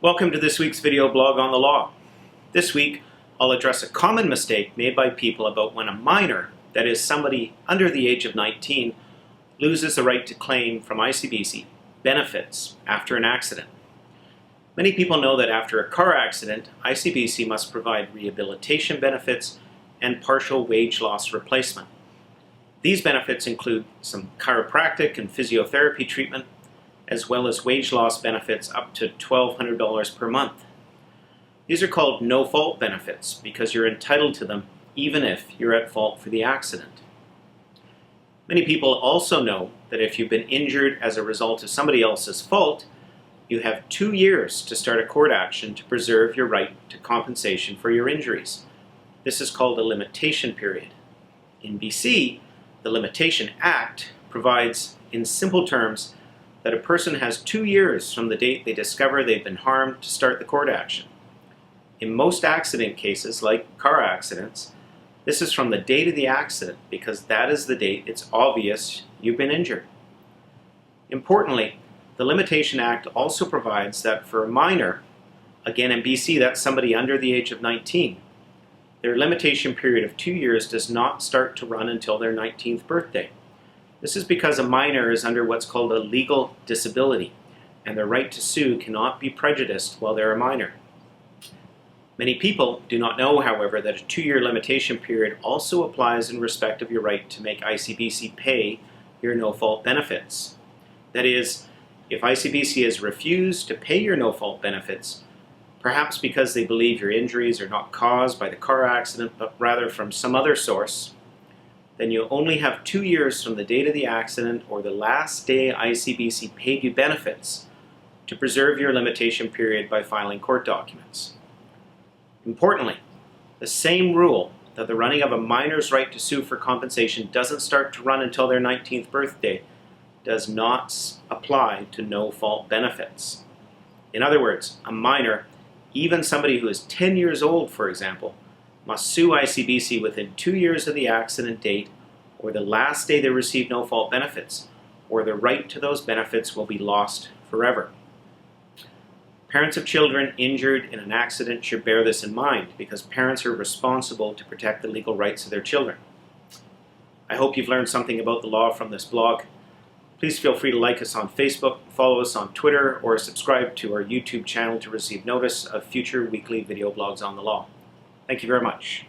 Welcome to this week's video blog on the law. This week, I'll address a common mistake made by people about when a minor, that is somebody under the age of 19, loses the right to claim from ICBC benefits after an accident. Many people know that after a car accident, ICBC must provide rehabilitation benefits and partial wage loss replacement. These benefits include some chiropractic and physiotherapy treatment, as well as wage loss benefits up to $1,200 per month. These are called no-fault benefits because you're entitled to them even if you're at fault for the accident. Many people also know that if you've been injured as a result of somebody else's fault, you have 2 years to start a court action to preserve your right to compensation for your injuries. This is called a limitation period. In BC, the Limitation Act provides, in simple terms, that a person has 2 years from the date they discover they've been harmed to start the court action. In most accident cases, like car accidents, this is from the date of the accident because that is the date it's obvious you've been injured. Importantly, the Limitation Act also provides that for a minor, again in BC that's somebody under the age of 19, their limitation period of 2 years does not start to run until their 19th birthday. This is because a minor is under what's called a legal disability, and their right to sue cannot be prejudiced while they're a minor. Many people do not know, however, that a 2-year limitation period also applies in respect of your right to make ICBC pay your no-fault benefits. That is, if ICBC has refused to pay your no-fault benefits, perhaps because they believe your injuries are not caused by the car accident, but rather from some other source, then you only have 2 years from the date of the accident or the last day ICBC paid you benefits to preserve your limitation period by filing court documents. Importantly, the same rule that the running of a minor's right to sue for compensation doesn't start to run until their 19th birthday does not apply to no-fault benefits. In other words, a minor, even somebody who is 10 years old, for example, must sue ICBC within 2 years of the accident date or the last day they receive no-fault benefits, or the right to those benefits will be lost forever. Parents of children injured in an accident should bear this in mind because parents are responsible to protect the legal rights of their children. I hope you've learned something about the law from this blog. Please feel free to like us on Facebook, follow us on Twitter, or subscribe to our YouTube channel to receive notice of future weekly video blogs on the law. Thank you very much.